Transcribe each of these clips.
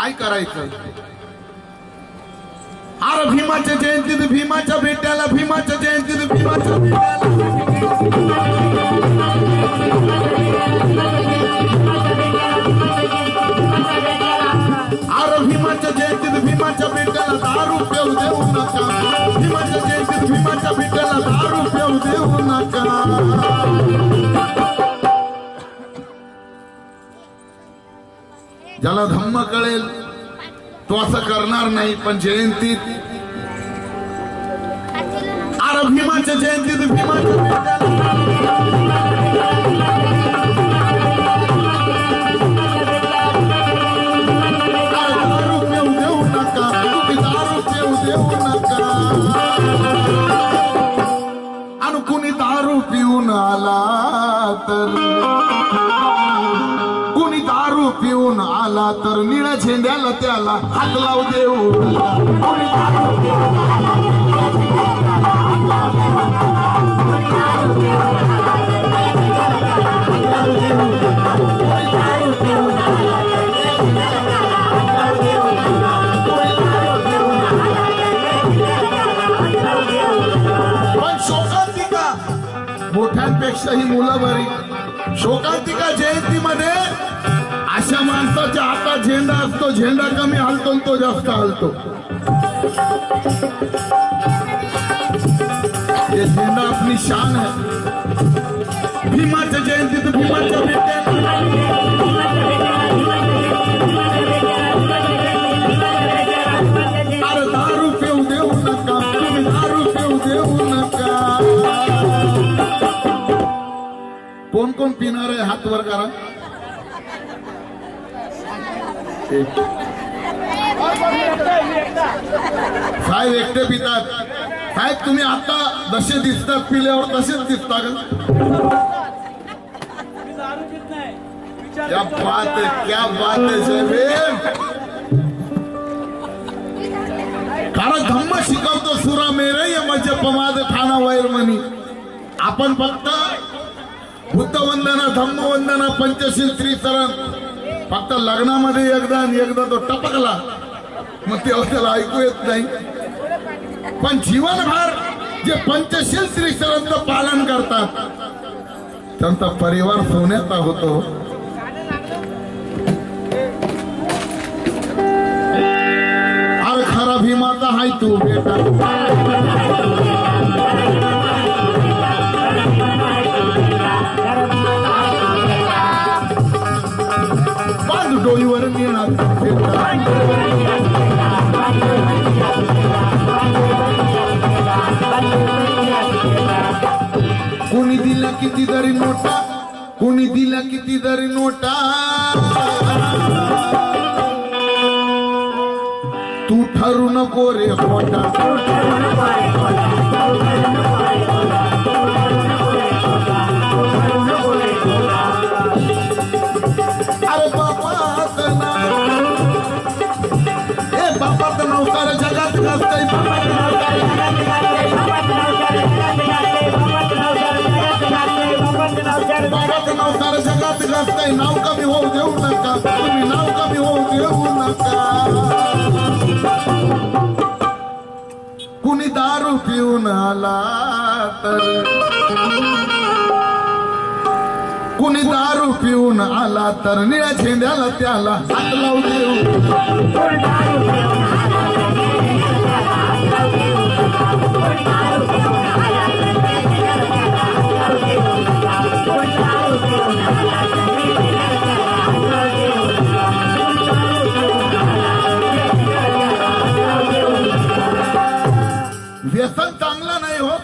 काय करायचं? अरे भीमाच्या जयंतीत भीमाच्या भेट्याला, भीमाच्या जयंतीत भीमाच्या भेट्याला, अरे भीमाच्या जयंतीत भीमाच्या भेट्याला दारू पिऊ देऊ नका. भीमाच्या जयंतीत भीमाच्या भेट्याला दारू पिऊ देऊ नका. ज्याला धम्म कळेल तो असं करणार नाही. पण जयंतीत, अरे भीमाच्या जयंतीत भीमाच्या दारू पिऊ देऊ नका. तुम्ही दारू पिऊ देऊ नका. आणि कुणी दारू पिऊन आला तर, कुणी दारू पिऊन आला तर निळ्या झेंड्याला त्याला हात लावू देऊ नका. कुणी दारू पिऊन आला पण शोकांतिका मोठ्यांपेक्षाही मुलं बरी. शोकांतिका जयंतीमध्ये अशा माणसाच्या हातात झेंडा असतो, झेंडा कमी हलतो तो जास्त हलतो. ये झेंडा अपनी शान है. भीमाच्या जयंतीत भीमाच्या भेट्याला, अरे दारू पिऊ देऊ नका. तुम्ही दारू पिऊ देऊ नका. कोण कोण पिणार आहे हात वर करा. साहेब एकटे पितात. साहेब तुम्ही आता जसे दिसतात पिल्यावर तसेच दिसता का? क्या बात है, क्या बात है साहेब. कारण धम्म शिकवतो सुरा मेरे ये मध्य पमाद ठाणा वैर म्हणी. आपण फक्त बुद्धवंदना, धम्मवंदना, पंचशील, त्रिचरण फक्त लग्नामध्ये एकदा आणि एकदा तो टपकला मग तेव्हा त्याला ऐकू येत नाही. पण जीवनभर जे पंचशील त्रिचरणचं पालन करतात त्यांचा परिवार सोन्याचा होतो. अरे खरा भीमाचा हाय तू बेटा. डोईवर नेणार कोणी दिला किती तरी नोटा, कोणी दिला किती तरी नोटा. तू ठरू नको रे मोठा. अरे बापात नवसार जगात नसतंय. बाबाचं नवसार जगात नसतंय. नाव कमी होऊ देऊ नका. तुम्ही नाव कमी होऊ देऊ नका. कुणी दारू पिऊन आला तर, कुणी दारू पिऊन आला तर निळ्या झेंड्याला त्याला हात लावू देऊ. व्यसन चांगलं नाही हो.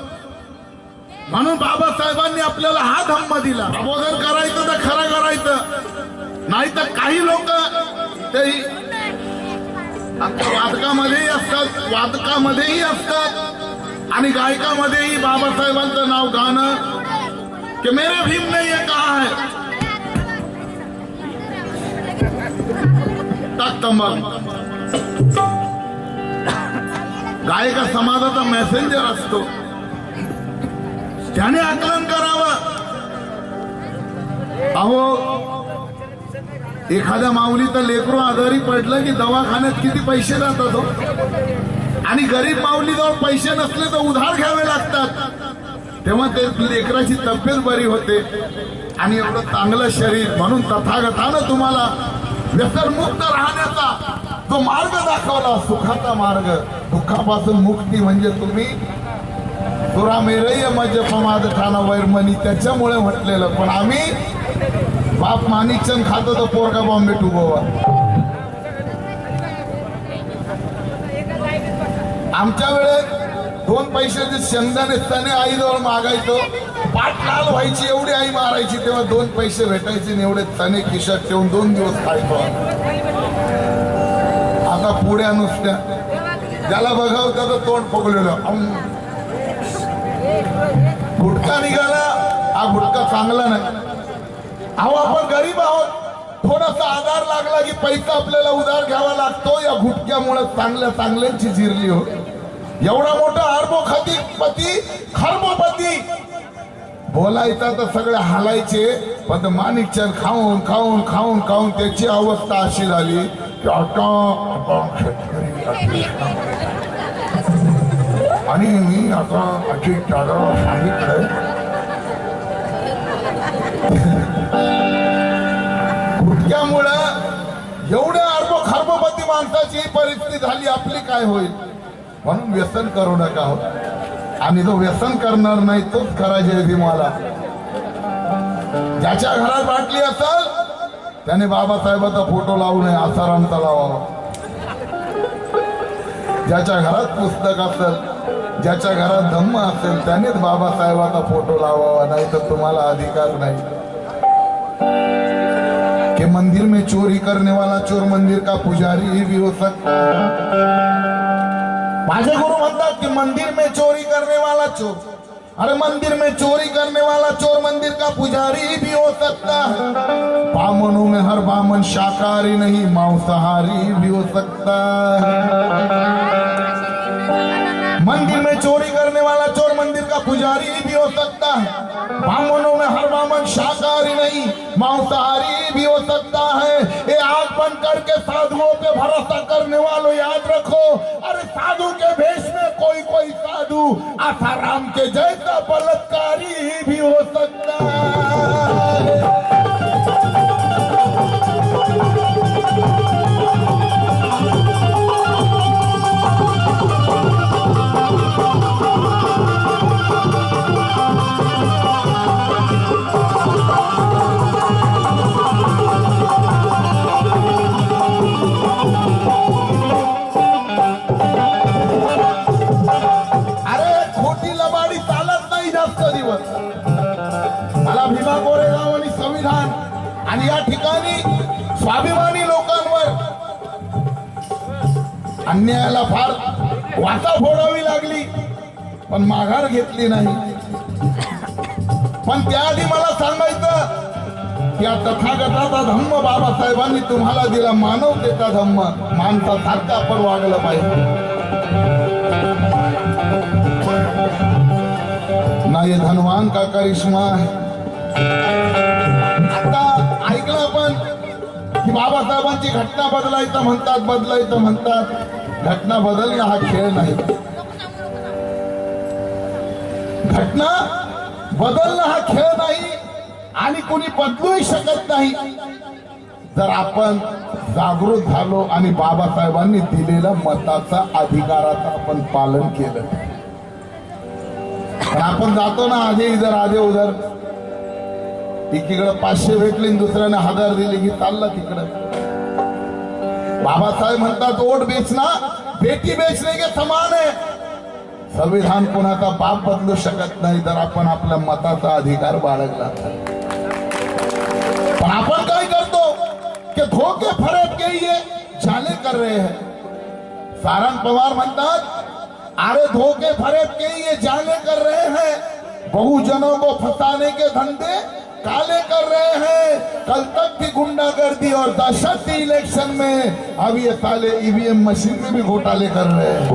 म्हणून बाबासाहेबांनी आपल्याला हा धम्म दिला. अगोदर करायचं तर खरं करायचं, नाही तर काही लोक ते वादकामध्येही असतात, वादकामध्येही असतात आणि गायकामध्येही बाबासाहेबांचं नाव गाणं की मेरे भीम ने ये कहा है टाकतं. मग गायका समाजाचा मेसेंजर असतो, त्याने आकलन करावं. अहो एखाद्या माऊलीचं लेकरू आजारी पडलं की दवाखान्यात किती पैसे जातात हो. आणि गरीब माऊलीजवळ पैसे नसले तर उधार घ्यावे लागतात. तेव्हा ते लेकराची तब्येत बरी होते. आणि एवढं चांगलं शरीर, म्हणून तथागतानं तुम्हाला व्यसनमुक्त राहण्याचा जो मार्ग दाखवला, सुखाचा मार्ग, दुःखापासून मुक्ती म्हणजे तुम्ही सुरामेरय मद्यपमाद खाना वैरमणी, त्याच्यामुळे म्हटलेलं. पण आम्ही बाप माणिकचंद खातो तर पोरगा बॉम्बे टू गोवा. आमच्या वेळेत 2 पैशाचे शेंगदाणे तने आईजवळ मागायचो, पाठ लाल व्हायची, एवढी आई मारायची, तेव्हा 2 पैसे भेटायचे आणि एवढे तने खिशात ठेवून 2 दिवस खायचो. आता पुड्या नुसत्या, ज्याला बघावं त्याचं तोंड फुगलेलं. गुटखा निघाला, हा गुटखा चांगला नाही. अहो आपण गरीब आहोत, थोडासा आधार लागला की पैसा आपल्याला उधार घ्यावा लागतो. या गुटक्यामुळे चांगल्यांची जिरली हो. एवढा मोठा अरबोपती खरबोपती बोलायचा तर सगळे हालायचे, पण माणिकचंद खाऊन खाऊन खाऊन खाऊन त्याची अवस्था अशी झाली की आता शेतकरी. आणि मी आता अजित दादाला सांगितलंय, गुटक्यामुळं एवढ्या खरबोपती माणसाची परिस्थिती झाली, आपली काय होईल. म्हणून व्यसन करू नका हो. आणि जो व्यसन करणार नाही तोच खरा जय भीमाला. ज्याच्या घरात बाटली असेल त्याने बाबासाहेबाचा फोटो लावू नये, आसारामचा लावावा. ज्याच्या घरात पुस्तक असेल, ज्याच्या घरात धम्म असेल त्यानेच बाबासाहेबाचा फोटो लावावा, नाही तर तुम्हाला अधिकार नाही. कि मंदिर में चोरी करने वाला चोर मंदिर का पुजारी भी हो सकता है. माझे गुरु म्हणतात कि मंदिर में चोरी करने वाला चोर, अरे मंदिर में चोरी करने वाला चोर मंदिर का पुजारी भी हो सकता है. बामनों में हर बामन शाकाहारी नहीं मांसाहारी भी हो सकता है. मंदिर में चोरी करने वाला चोर मंदिर का पुजारी भी हो सकता है. बामनों में हर बामन शाकाहारी नहीं मांसाहारी भी हो सकता है. ये आंख बंद करके साधुओं पे भरोसा करने वालों याद रखो, अरे साधु के भेष में कोई कोई साधु आसाराम के जैसा बलात्कारी भी हो सकता है. मला भीमा कोरेगाव आणि संविधान आणि या ठिकाणी स्वाभिमानी लोकांवर अन्यायाला फार वाचा फोडावी लागली, पण माघार घेतली नाही. पण त्याआधी मला सांगायचं की या तथागताचा धम्म बाबासाहेबांनी तुम्हाला दिला, मानवतेचा धम्म. माणसासारखं आपण वागलं पाहिजे. ना ये धनवान का करिश्मा है. आता ऐकलं आपण की बाबासाहेबांची घटना बदलायचं म्हणतात. घटना बदलणं हा खेळ नाही. घटना बदलणं हा खेळ नाही आणि कोणी बदलूही शकत नाही. जर आपण जागृत झालो आणि बाबासाहेबांनी दिलेल्या मताचा अधिकाराचं आपण पालन केलं. पण आपण जातो ना, आधी इधर आधे उधर, एकीकडे 500 भेटले दुसऱ्याने 1000 दिले की चालला तिकडं. बाबासाहेब म्हणतात वोट बेचना बेटी बेचने के समान है. संविधान कोणाचा बाप बदलू शकत नाही जर आपण आपल्या मताचा अधिकार बाळगला. पण आपण काय करतो की धोके फरेब के ये जाले कर रहे हैं. सारंग पवार म्हणतात अरे धोखे फरेब के ये जाने कर रहे हैं, बहुजनों को फंसाने के धंधे काले कर रहे हैं. कल तक की गुंडागर्दी और दहशत थी इलेक्शन में, अब ये साले ईवीएम मशीन में भी घोटाले कर रहे हैं.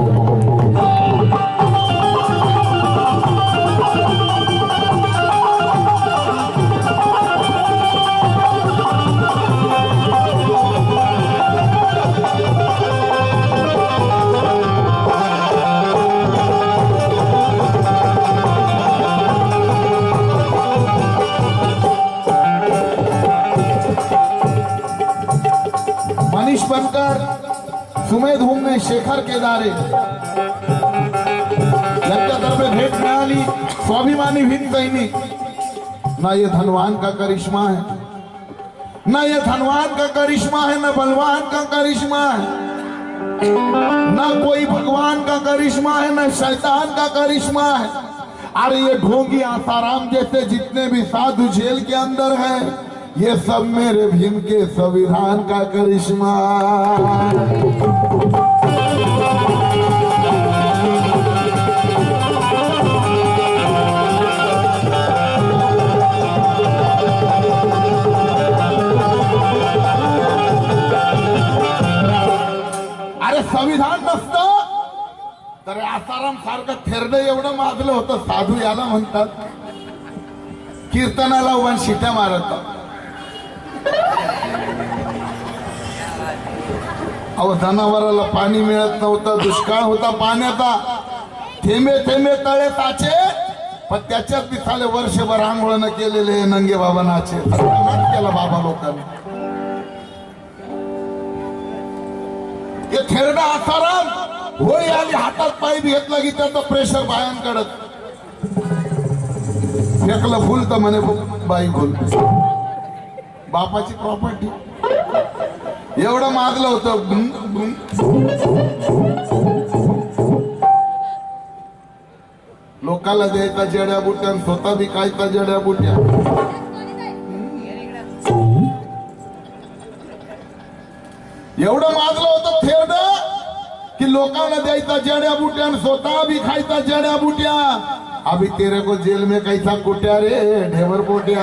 बनकर सुमेध हुमने शेखर केदारे यांच्यातर्फे भेट मिळाली स्वाभिमानी भीम सैनिक। ना ये धनवान का करिश्मा है, ना ये धनवान का करिश्मा है, ना बलवान का करिश्मा है, ना कोई भगवान का करिश्मा है, ना शैतान का करिश्मा है। अरे ये ढोंगी आसाराम जैसे जितने भी साधु जेल के अंदर हैं, ये सब मेरे भीम के संविधान का करिश्मा। अरे संविधान नसतं तर आसाराम सारखं थेरडं एवढं माजलं होतं। साधू याला म्हणतात कीर्तनाला उभा शिट्या मारतात। अहो जनावराला पाणी मिळत नव्हतं, दुष्काळ होता पाण्याचा, थेंबे थेंबे तळे साचे, पण त्याच्यात बी साले वर्षभर आंघोळ न केलेले नंगे बाबा नाचे केला बाबा लोकांनी। हे थेरडा आसाराम होळी आली हातात पाय घेतला की त्याचं प्रेशर बायान कडत फेकलं फुल तर म्हणे बाई फुल बापाची प्रॉपर्टी एवढं मागलं होतं। लोकांना द्यायचा जड्या बुट्या, स्वतः विकायचा जड्या बुट्या। एवढं मागलं होतं थेरड कि लोकांना द्यायचा जड्या बुट्या, स्वतः भी खायचा जड्या बुट्या। अभी तेरे को जेल में कैसा कुट्या रे ढेवर पोट्या।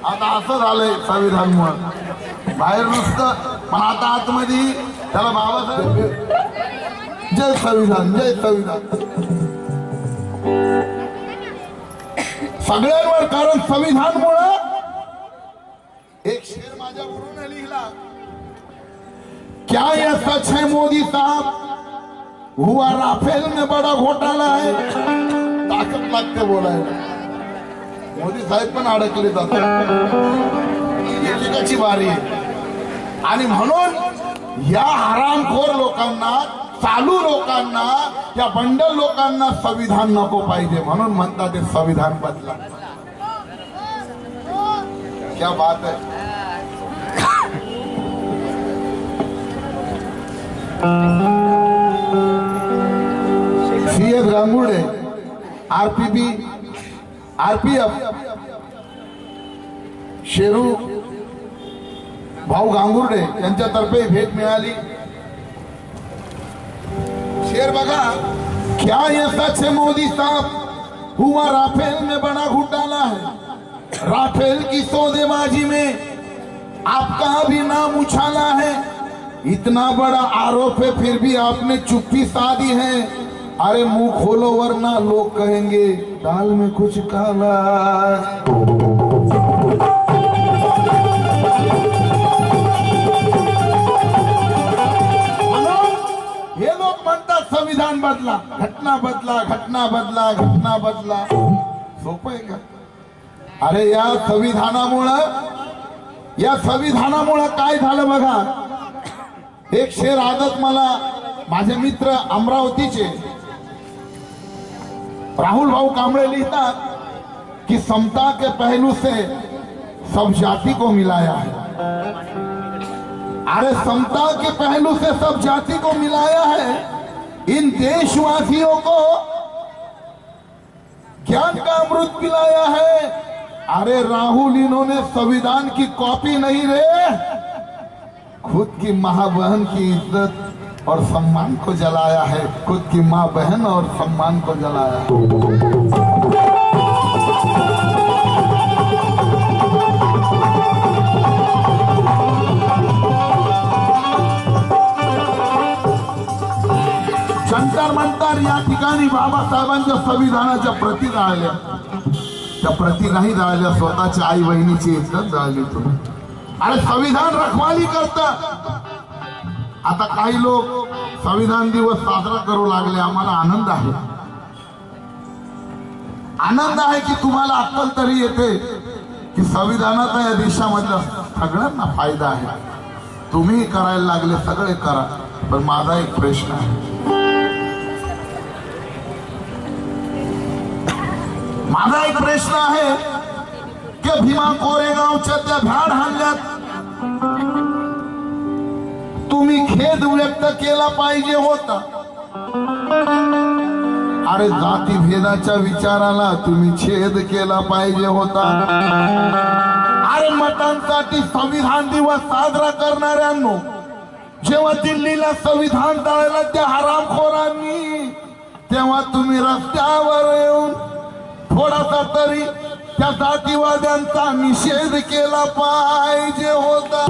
आता असं झालंय संविधानमुळे, बाहेर नुसतं पण आता आतमध्ये त्याला बाबासाहेब जय संविधान जय संविधान सगळ्यांवर। कारण संविधानमुळे एक शेर माझ्या गुरुने लिहिला, क्या यह सच है मोदी साहब हुआ राफेल में बड़ा घोटाला है। ताकद लागते बोलायला, मोदी साहेब पण अडकले जातात, एकेकाची बारी आहे। आणि म्हणून या हरामखोर लोकांना, चालू लोकांना, या बंडल लोकांना संविधान नको पाहिजे, म्हणून म्हणतात ते संविधान बदला। क्या बात है। सीएस गांगुर्डे, आरपीबी, आरपीएफ शेरू भाऊ गांगुर्डे यांच्यातर्फे भेट मिळाली। शेर बघा, क्या ये सच है मोदी साहब हुआ राफेल में बड़ा घोटाला है। राफेल की सौदेबाजी में आपका भी नाम उछाला है। इतना बड़ा आरोप है फिर भी आपने चुप्पी साधी है। अरे मुंह खोलो वरना लोग कहेंगे दाल में कुछ काला। हे लोक म्हणतात संविधान बदला, घटना बदला, घटना बदला, घटना बदला। सोपं आहे का? अरे या संविधानामुळं काय झालं बघा। एक शेर आदत मला माझे मित्र अमरावतीचे राहुल भाऊ कांबळे लिखतात कि समता के पहलू से सब जाति को मिलाया है। अरे समता के पहलू से सब जाति को मिलाया है। इन देशवासियों को ज्ञान का अमृत पिलाया है। अरे राहुल, इन्होंने संविधान की कॉपी नहीं रे, खुद की माँ बहन की इज्जत और सम्मान को जलाया है। खुद की माँ बहन और सम्मान को जलाया है। जंतर मंतर या ठिकाणी बाबासाहेबांच्या संविधानाच्या प्रती जाळल्या, त्या प्रती नाही जाळल्या, स्वतःच्या आई बहिणीची इज्जत जाळली तुम्ही। अरे संविधान रखवाली करतात। आता काही लोक संविधान दिवस साजरा करू लागले, आम्हाला आनंद आहे। आनंद आहे की तुम्हाला अक्कल तरी येते की संविधानाचा या देशामधलं सगळ्यांना फायदा आहे. तुम्ही करायला लागले सगळे करा. पण माझा एक प्रश्न आहे, माझा एक प्रश्न आहे की भीमा कोरेगावच्या त्या भ्याड हल्ल्यात तुम्ही खेद व्यक्त केला पाहिजे होता. अरे जाती भेदाच्या विचाराला तुम्ही छेद केला पाहिजे होता. अरे मतांसाठी संविधान दिवस साजरा करणाऱ्यांनो, जेव्हा दिल्लीला संविधान जाळलं त्या हरामखोरांनी, तेव्हा तुम्ही रस्त्यावर येऊन थोडासा तरी त्या जातीवाद्यांचा निषेध केला पाहिजे होता.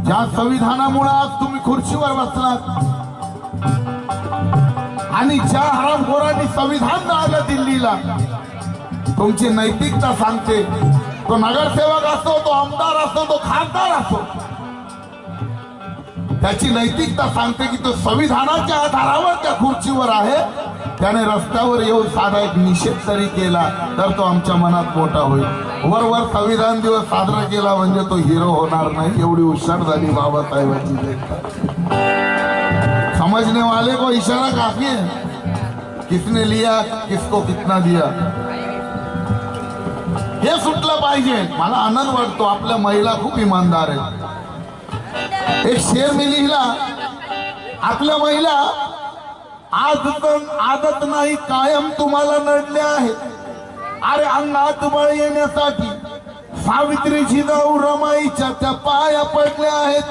ज्या संविधानामुळे आज तुम्ही खुर्चीवर बसलात आणि ज्या हरामखोरांनी संविधान जाळलं दिल्लीला, तुमची नैतिकता सांगते, तो नगरसेवक असो, तो आमदार असो, तो खासदार असो, त्याची नैतिकता सांगते की तो संविधानाच्या आधारावर त्या खुर्चीवर आहे. त्याने रस्त्यावर येऊन साधा एक निषेध तरी केला तर तो आमच्या मनात मोठा होईल. वर संविधान दिवस साजरा केला म्हणजे तो हिरो होणार नाही. एवढी हुशार झाली बाबासाहेबांची. समझने वाले को इशारा काफी है, किसने लिया किसको कितना दिया हे सुटलं पाहिजे. मला आनंद वाटतो, आपल्या महिला खूप इमानदार आहेत. एक शेर मी लिहिला, आपल्या महिला आदत नाही कायम तुम्हाला नडल्या आहेत. अरे अंगात बळ येण्यासाठी सावित्री जिजाऊ रमाईच्या त्या पाया पडल्या आहेत.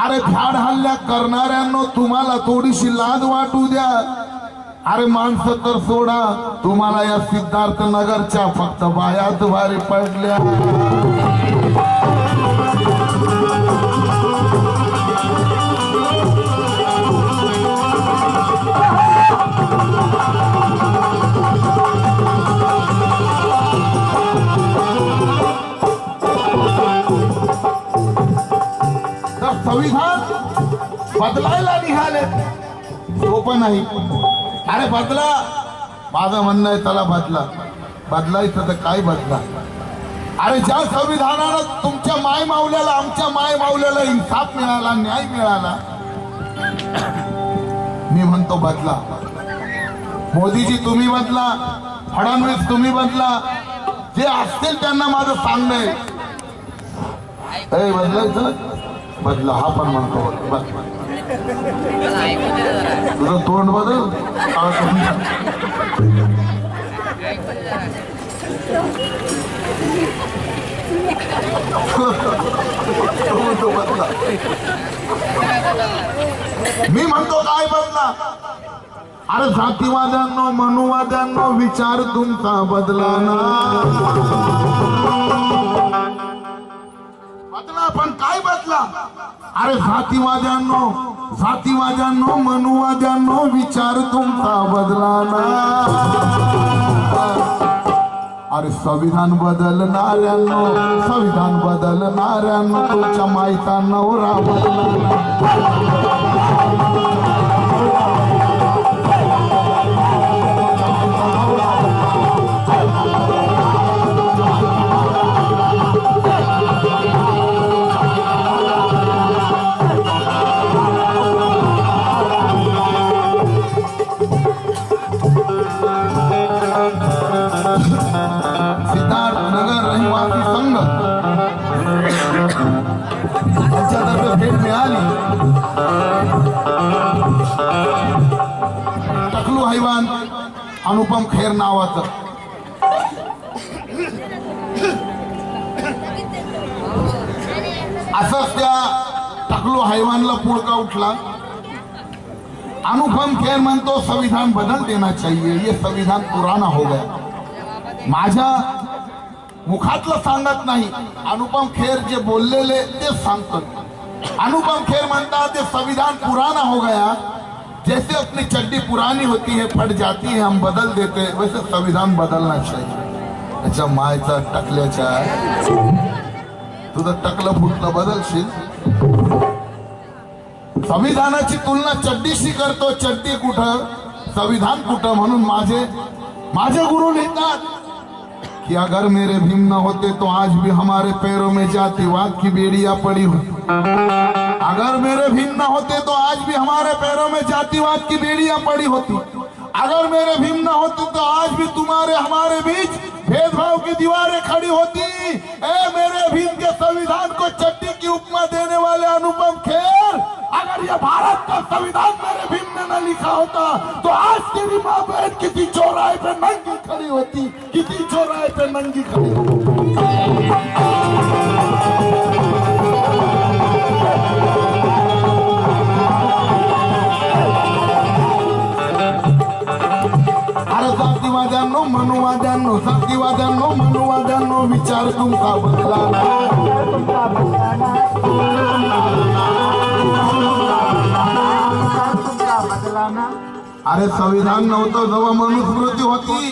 अरे भ्याड हल्ल्या करणाऱ्यांनो, तुम्हाला थोडीशी लाज वाटू द्या. अरे माणसं तर सोडा, तुम्हाला या सिद्धार्थ नगरच्या फक्त बायात भारी पडल्या. संविधान बदलायला निघाले, सोपं नाही. अरे बदला, माझं म्हणणं आहे त्याला बदला. बदलायचं तर काय बदला. अरे ज्या संविधानानं तुमच्या माय मावल्याला, आमच्या माय मावल्याला इन्साफ मिळाला, न्याय मिळाला, मी म्हणतो बदला. मोदीजी तुम्ही बदला, फडणवीस तुम्ही बदला, जे असतील त्यांना माझं सांगणं आहे, बदलायचं बदला. हा पण म्हणतो तुझं तोंड बदल. मी म्हणतो काय बदला. अरे जातीवाद्यांनो, मनुवाद्यांनो, विचार तुमचा बदला ना. बदला, पण काय बदला. अरे जातीवाद्यांनो, मनुवाद्यांनो, विचार तुमचा बदला ना. अरे संविधान बदलणाऱ्यांनो, तुमच्या मायचा नवरा बदला. भेट मिळाली. टकलू हैवान अनुपम खेर नावाचं, असंच त्या टकलू हैवानला पुळका उठला. अनुपम खेर म्हणतो संविधान बदल देना चाहिए, ये संविधान पुराना हो गया. माझ्या मुखातलं सांगत नाही, अनुपम खेर जे बोललेले ते सांगतो. अनुपम खेर म्हणतात ते संविधान पुराना हो गया, जैसे अपनी चड्डी पुरानी होती है फट जाती है, हम बदल देते, वैसे संविधान बदलना चाहिए. त्याच्या मायचा टकल्याच्या तुझं टकलं फुटलं बदलशील. संविधानाची तुलना चड्डीशी करतो. चड्डी कुठं संविधान कुठं. म्हणून माझे गुरु लिहितात कि अगर मेरे भीम न होते तो आज भी हमारे पैरों में जातिवाद की बेड़ियां पड़ी होती. अगर मेरे भीम न होते तो आज भी हमारे पैरों में जातिवाद की बेड़ियां पड़ी होती. अगर मेरे भीम न होते तो आज भी तुम्हारे हमारे बीच भेदभाव की दीवारें खड़ी होती. ए मेरे भीम के संविधान को चट्टी की उपमा देने वाले अनुपम खेर, अगर ये भारत का संविधान मेरे भीम ने न लिखा होता तो आज तेरी माँ बहन किसी चौराहे पे नंगी खड़ी होती. किसी चौराहे पे नंगी खड़ी होती. अरे जातीवाद्यांनो मनुवाद्यांनो जातीवाद्यांनो मनुवाद्यांनो विचार तुमचा बदला ना. अरे संविधान नव्हतं जेव्हा मनुस्मृती होती.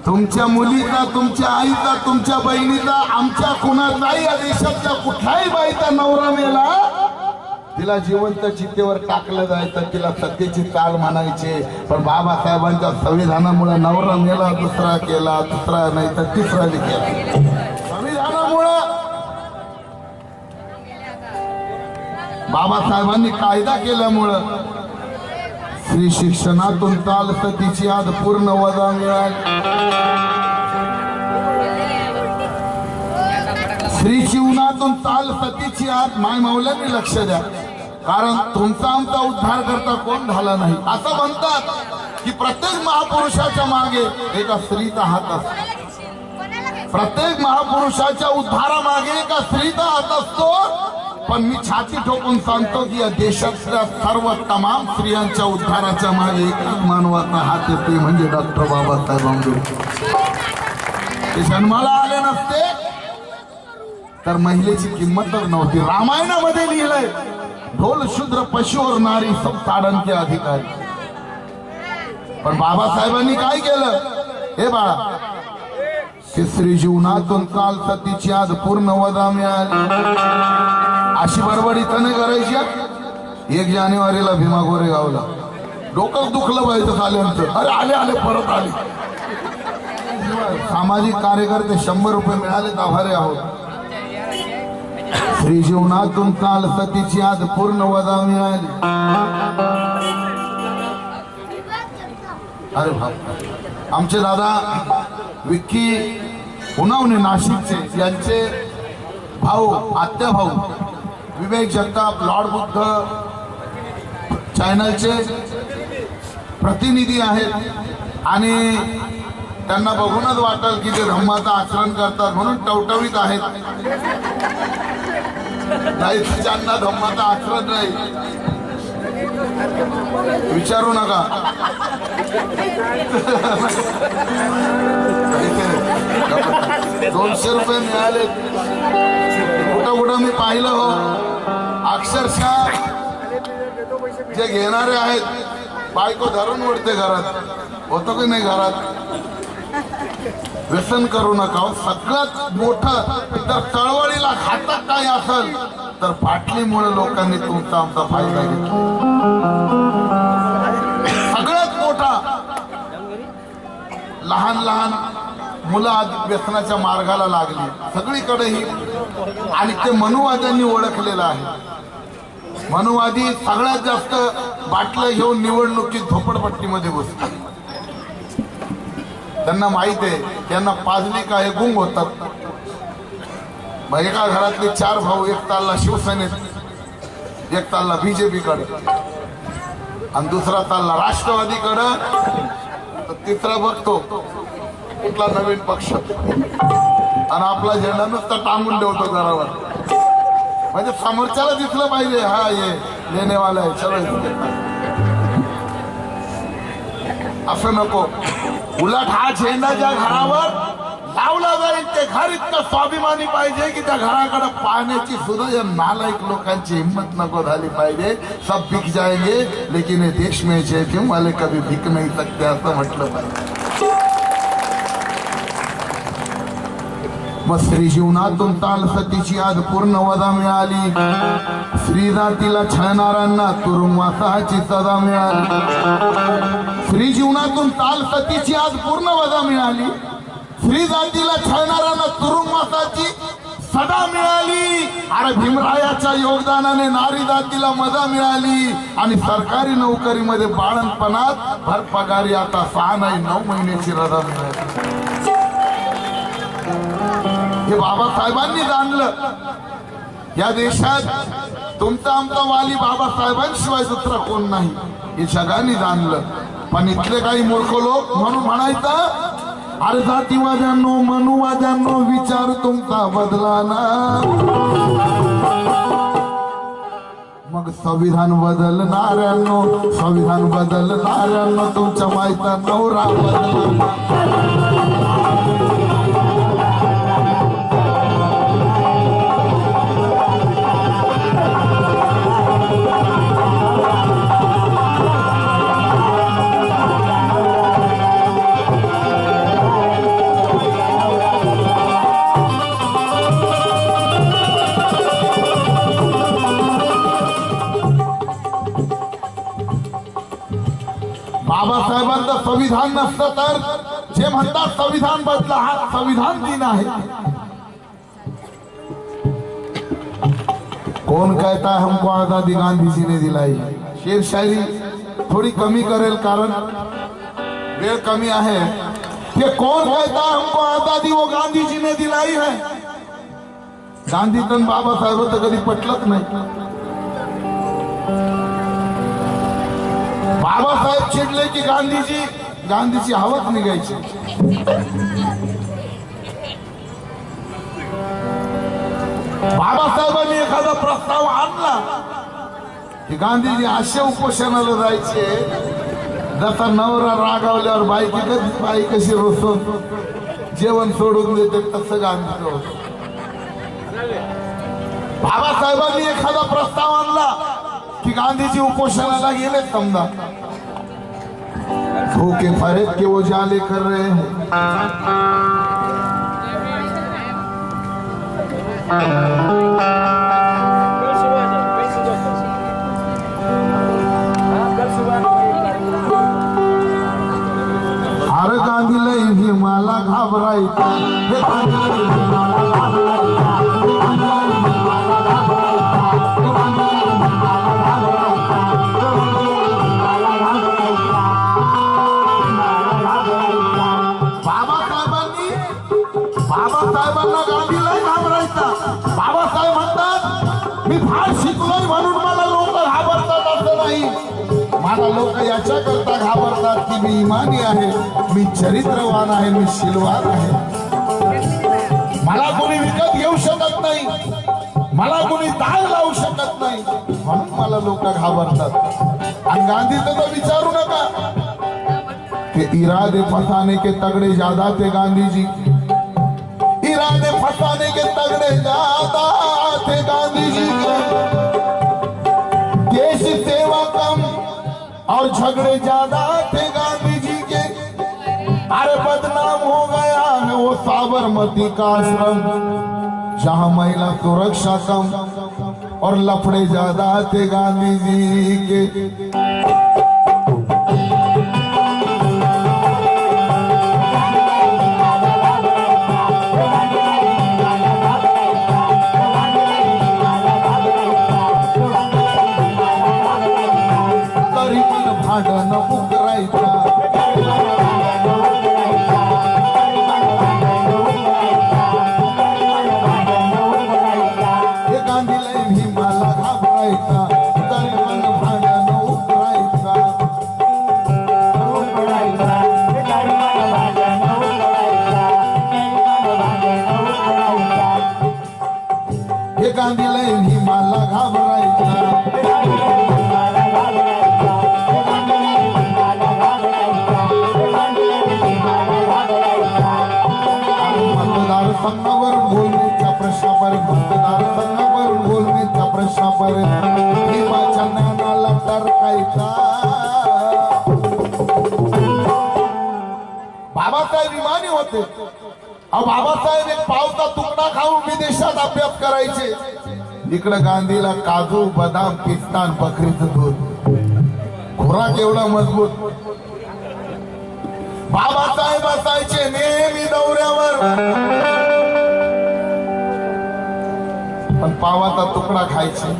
तुमच्या मुलीचा, तुमच्या आईचा, तुमच्या बहिणीचा, आमच्या कुणाचाही या देशातल्या कुठल्याही बाईचा नवरा मेला तिला जिवंत चितेवर टाकलं जायचं. तिला सत्तेची चाल म्हणायचे. पण बाबासाहेबांच्या संविधानामुळे नवरा मेला दुसरा केला, दुसरा नाही तर तिसरा केला. संविधानामुळं बाबासाहेबांनी कायदा केल्यामुळं स्त्री शिक्षणातून चाल सतीची आज पूर्ण वजा मिळाली. स्त्री जीवनातून चाल सतीची आज माय मौल्यांनी लक्ष द्या. कारण तुमचा आमचा उद्धार करता कोण झाला नाही. असं म्हणतात की प्रत्येक महापुरुषाच्या मागे एका स्त्रीचा हात असतो. प्रत्येक महापुरुषाच्या उद्धारामागे एका स्त्रीचा हात असतो. पण मी छाती ठोकून सांगतो की या देशातल्या सर्व तमाम स्त्रियांच्या उद्धाराच्या मागे एकच मानवाचा हात येते, म्हणजे डॉक्टर बाबासाहेब आंबेडकर. ते जन्माला आले नसते तर महिलेची किंमतच नव्हती. रामायणामध्ये लिहिलंय ढोल शूद्र पशु और नारी सब ताडन के अधिकारी. पण बाबासाहेबांनी काय केलं हे बाळा, स्त्री जीवनातून चाल सतीची आज पूर्ण वजा मिळाली. अशी बडबड इथं नाही करायची. 1 जानेवारीला भीमा गोरेगावला डोकं दुखलं पाहिजे आल्यांचं. अरे आले आले परत आले. सामाजिक कार्यकर्ते 100 रुपये मिळाले, आभारी आहोत. स्त्री जीवनातून चाल सतीची आज पूर्ण वजा मिळाली. अरे बाप, आमचे दादा विक्की उन्हावणे नाशिकचे, यांचे भाऊ आत्या भाऊ विवेक जगताप लॉर्ड बुद्ध चॅनलचे प्रतिनिधी आहेत. आणि त्यांना बघूनच वाटेल की ते धम्माचं आचरण करतात म्हणून टवटवीत आहेत. नाही ज्यांना धम्माचं आचरण नाही विचारू नका. 200 रुपये मिळाले. कुठं मी पाहिलं हो, अक्षरशः जे घेणारे आहेत बायको धरून ओढते घरात. होतो की नाही घरात. व्यसन करू नका. सगळ्यात मोठं जर चळवळीला घातक काय असेल तर बाटलीमुळे लोकांनी तुमचा आमचा फायदा घेतला. सगळ्यात मोठा लहान लहान मुलं आज व्यसनाच्या मार्गाला लागली सगळीकडे ही. आणि ते मनुवाद्यांनी ओळखलेलं आहे. मनुवादी सगळ्यात जास्त बाटल्या घेऊन निवडणुकीत झोपडपट्टीमध्ये बसतात. त्यांना माहित आहे त्यांना पाजली का हे गुंग होतात. एका घरातले 4 भाऊ, एक चालला शिवसेनेत, एक चालला बीजेपीकडे आणि दुसरा चालला राष्ट्रवादीकडं, तर तिसरा बघतो कुठला नवीन पक्ष आणि आपला झेंडा नुसता टांगून ठेवतो घरावर. म्हणजे समोरच्याला दिसलं पाहिजे हा ये लेनेवाला आहे चलो. असं नको. उलट हा झेंडा ज्या घरावर लावला जाईल ते घर इतकं स्वाभिमानी पाहिजे की त्या घराकडे पाहण्याची सुद्धा या नालायक लोकांची हिम्मत नको झाली पाहिजे. सब बिक जाएंगे लेकिन ये देश में जय भीम वाले कभी बिक नहीं सकते असं म्हटलं पाहिजे. मग स्त्री जीवनातून ताल सतीची आज पूर्ण वदा मिळाली. स्त्री जातीला छळणाऱ्यांना तुरुंगवासाची सजा मिळाली. स्त्री जीवनातून ताल सतीची आज पूर्ण वदा मिळाली. स्त्री जातीला छळणाऱ्यांना तुरुंगवासाची सदा मिळाली. अरे भीमरायाच्या योगदानाने नारी जातीला मजा मिळाली आणि सरकारी नोकरीमध्ये बाळणपणात भर पगारी आता 6 नाही 9 महिन्याची रजा मिळाली. हे बाबासाहेबांनी जाणलं. या देशात तुमचा आमचा वाली बाबासाहेबांशिवाय दुसरा कोण नाही हे जगाने जाणलं. पण इथले काही मूर्ख लोक म्हणून म्हणायचं अरे जातीवाद्यांनो मनुवाद्यांनो विचार तुमचा बदला ना. मग संविधान बदलणाऱ्यांनो तुमच्या मायचा नवरा बदला. बाबासाहेबांचं संविधान नसतं तर जे म्हणतात संविधान बदला हा संविधान दिन आहे. कौन कहता है हमको आजादी गांधी जी ने दिलाई. शेर शायरी थोड़ी कमी करेल कारण वेळ कमी आहे. ये कौन कहता है हमको आजादी वो गांधी जी ने दिलाई है. गांधी तर बाबासाहेब तर कधी पटलंच नाही. बाबासाहेब चिडले की गांधीची हवाच निघायची. बाबासाहेबांनी एखादा प्रस्ताव आणला की गांधीजी असे उपोषणाला जायचे जसा नवरा रागावल्यावर बाई कशी रोसून जेवण सोडून देते तसं गांधीचं होतं. बाबासाहेबांनी एखादा प्रस्ताव आणला की गांधीजी उपोषणाला गेले समजा धोखे फरेब के वो जाले कर रहे हैं. अरे गांधीला भीमाला घाबरायचा. बाबासाहेबांना गांधीला घाबरायचा. बाबासाहेब म्हणतात मी फार शिकलोय म्हणून मला लोक घाबरतात असं नाही. मला लोक याच्या करता घाबरतात की मी इमानी आहे, मी चरित्रवान आहे, मी शीलवान आहे. मला कोणी विकत घेऊ शकत नाही, मला कोणी दाग लावू शकत नाही म्हणून मला लोक घाबरतात. आणि गांधीचं तर विचारू नका कि इरादे फसाने के तगड़े ज्यादा थे गांधी जी. इरादे फसाने के तगड़े ज्यादा थे गांधी जी के. देश सेवा कम और झगड़े ज्यादा थे गांधी जी के. अरे बदनाम हो गया है वो साबरमती का आश्रम जहां महिला सुरक्षा कम और लफड़े ज्यादा थे गांधी जी के. भांडण उकरायचा. हे गांधीला भीमाला घाबरायचा. तरी पण भांडण उकरायचा. हे गांधीला भीमाला घाबरायचा. संघावर बोलण्याच्या प्रश्नापर्यंत मतदारसंघावर बोलण्याच्या प्रश्नापर्यंत भीमाच्या ज्ञानाला टरकायचा. स्वाभिमानी होते. बाबासाहेब एक पावचा तुकडा खाऊन विदेशात अभ्यास करायचे. इकडे गांधीला काजू बदाम पिस्ता बकरीचं दूध, खुराक एवढा मजबूत. बाबासाहेब असायचे नेहमी दौऱ्यावर, पण पावाचा तुकडा खायचे.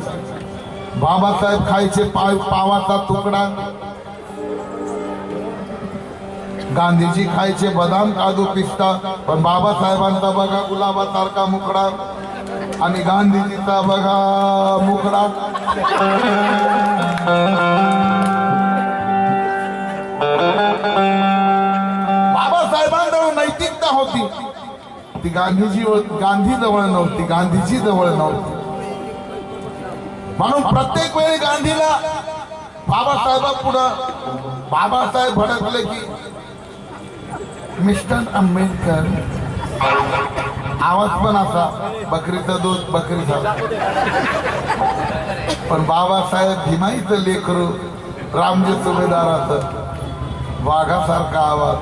बाबासाहेब खायचे पावाचा तुकडा, गांधीजी खायचे बदाम काजू पिस्ता. पण बाबासाहेबांचा बघा गुलाबासारखा मुकडा आणि गांधीजीचा बघा मुकडा. बाबासाहेबांजवळ नैतिकता होती, ती गांधी जवळ नव्हती, गांधीजी जवळ नव्हती. म्हणून प्रत्येक वेळी गांधीला बाबासाहेबांपुढं बाबासाहेब भडकले की मिस्टर आंबेडकर, आवाज पण असा बकरीचं दूध बकरीचा. पण बाबासाहेब भीमाईचं लेकरू रामजी सुभेदाराचं वाघासारखा आवाज.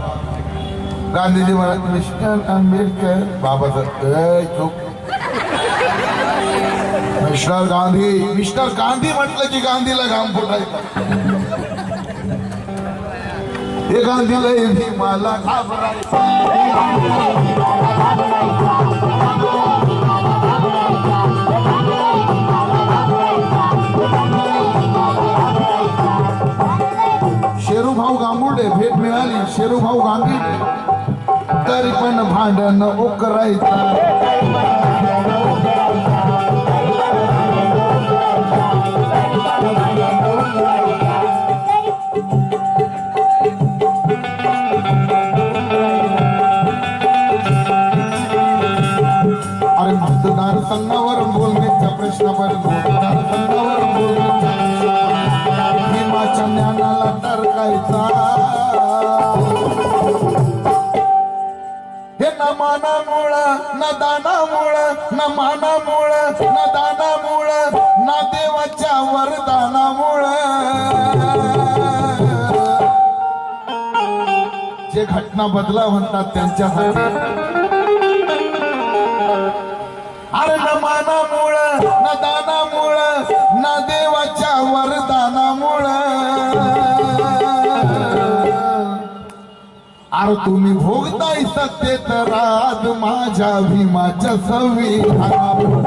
गांधीजी म्हणत मिस्टर आंबेडकर, बाबासाहेब चूक. मिस्टर गांधी म्हटलं की गांधीला घाम फुटायचा. हे गांधीला भीमाला घाबरायचा. शेरूभाऊ गांगुर्डे भेट मिळाली, शेरूभाऊ गांधी तरी पण भांडण ओकरायचं. अरे मतदार संघावर बोलण्याच्या प्रश्नावर मतदार संघावर बोलण्याच्या भीमाच्या ज्ञानाला टरकायचा. हे न मानामुळं न दानामुळं, न मानामुळं न दानामुळं, ना देवाच्या वरदानामुळं. जे घटना बदला म्हणतात त्यांच्यासाठी. अरे न मानामुळं न दानामुळं, न देवाच्या वरदानामुळं. अरे तुम्ही भोगताय सत्तेत राज माझ्या भीमाच्या संविधानामुळं.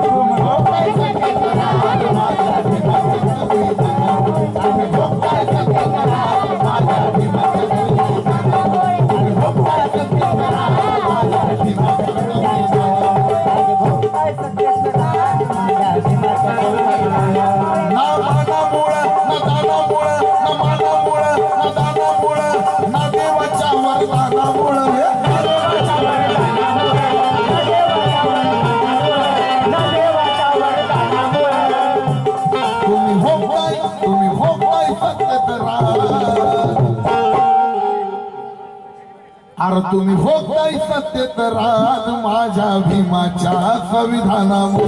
अरे तुम्ही भोगताय सत्तेत राज माझ्या भीमाच्या संविधानामुळे.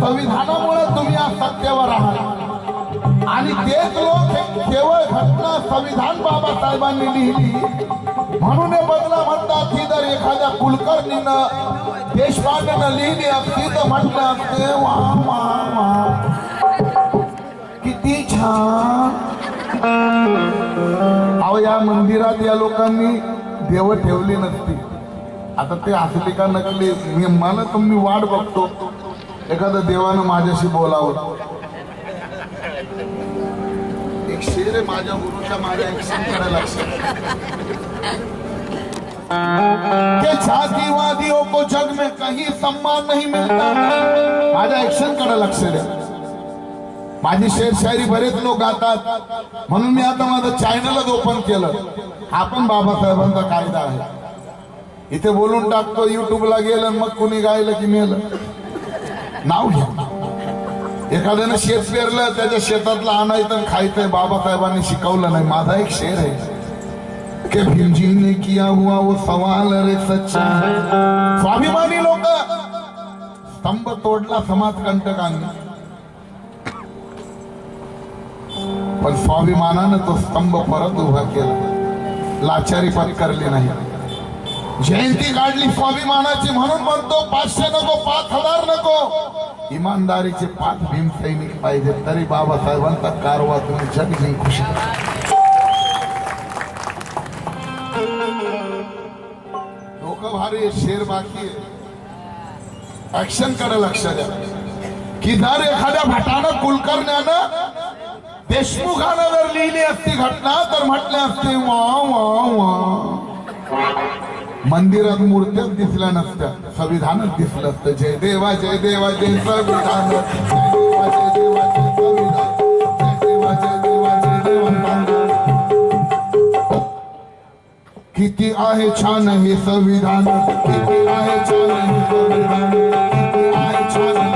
संविधानामुळे तुम्ही आज सत्तेवर आहात आणि तेच लोक केवळ घटना संविधान बाबासाहेबांनी लिहिली म्हणून हे बदला म्हणतात. ही जर एखाद्या कुलकर्णीनं देशपांडेनं लिहिली असती तर म्हटलं असते वा वा वा किती छान. अहो या मंदिरात या लोकांनी देव ठेवली नसती. आता ते असली का नकली मला तुम्ही वाट बघतो एखाद्या देवानं माझ्याशी बोलावं. एक शेर आहे माझ्या गुरुच्या माझ्या एक संकटाला लक्ष. कि जातिवादियों को जग में कहीं सम्मान नहीं मिलता। माझ्या ऍक्शन कडे लक्ष द्या। माझी शेर शायरी बरेच लोक गातात, म्हणून मी आता माझं चॅनलच ओपन केलं। हा पण बाबासाहेबांचा कायदा आहे, इथे बोलून टाकतो, युट्यूबला गेलं मग कुणी गायलं की मेलं नाव घ्या। एखाद्यानं शेत पेरलं, त्याच्या शेतातलं आणायचं आणि खायचंय, बाबासाहेबांनी शिकवलं नाही। माझा एक शेर आहे कि भीमजी ने किया हुआ वो सवाल रे सच्चा। स्वाभिमानी लोक स्तंभ तोडला समाजकंटकांनी, पण स्वाभिमानानं तो स्तंभ परत उभा केला, लाचारी पत्करली नाही। जयंती काढली स्वाभिमानाची, म्हणून म्हणतो 500 नको 5000 नको, इमानदारीचे 5 भीम सैनिक पाहिजे, तरी बाबासाहेबांचा कारवा तुम्ही जग जिंकू शकता। लोक भारी शेर बाकी आहे, ऍक्शन कडे लक्ष द्या। की जर एखाद्या भटानं कुलकर्ण्यानं देशमुखानं जर लिहिली असती घटना, तर म्हटले असते वा वा वा, मंदिरात मूर्त्याच दिसल्या नसत्या, संविधानच दिसलं असतं। जय देवा जय देवा जय संविधान, जय देवा जय देवा जय संविधान, जय देवा जय देवा जय देवा। किती आहे छान हे संविधान, किती आहे छान हे संविधान, किती आहे छान।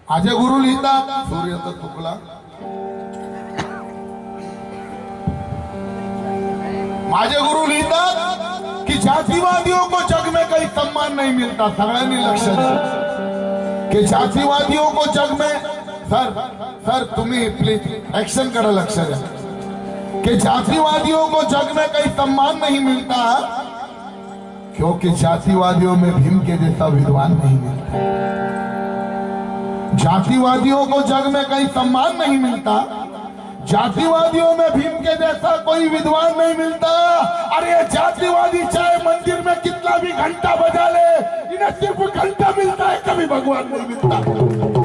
माझे गुरु लिहितात, सूर्य तर चुकला, माझे गुरु लिहितात कि जातिवादियों को जग में कहीं सम्मान नहीं मिलता। सगळ्यांनी लक्ष द्या कि जातिवादियों को जग में, सर तुम्ही प्लीज ऍक्शन कडे लक्ष द्या, कि जातिवादियों को जग में कहीं सम्मान नहीं मिलता, क्योंकि जातिवादियों में भीम के जैसा विद्वान नहीं मिलता। जातिवादियों को जग में कहीं सम्मान नहीं मिलता, जातिवादियों में भीम के जैसा कोई विद्वान नहीं मिलता। अरे ये जातिवादी चाहे मंदिर में कितना भी घंटा बजा ले, इन्हें सिर्फ घंटा मिलता है, कभी भगवान नहीं मिलता।